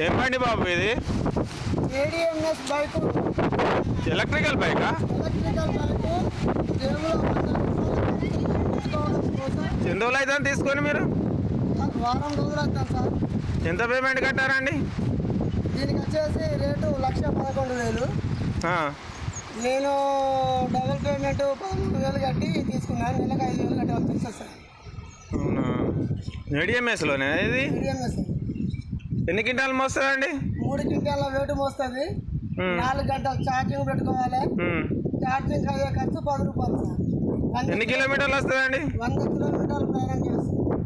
ఏం బండి బాబు ఇది? ADMS బైక్, ఎలక్ట్రికల్ బైకా? Electrical bike. ఎన్ని రోజులు అవుతుంది తీసుకొని మీరు? వారం రోజులు అవుతాను సార్. ఎంత పేమెంట్ కట్టారండి? దీనికి వచ్చేసి రేటు 1,11,000. నేను డబుల్ పేమెంట్ 13,000 కట్టి తీసుకున్నాను. నెలకు 5,000 కట్టాలి తెలుసా సార్? అవునా? ADMSలోనే ఇది? ADMS ఎన్ని క్వింటాలు మోస్తుందండి? 3 క్వింటాల వెయిట్ మోస్తుంది. 4 గంటలు ఛార్జింగ్ పెట్టుకోవాలి. ఛార్జింగ్ అయ్యే ఖర్చు 10 రూపాయలు సార్. ఎన్ని కిలోమీటర్లు వస్తుందండి? 100 కిలోమీటర్లు ప్రయాణం చేస్తుంది.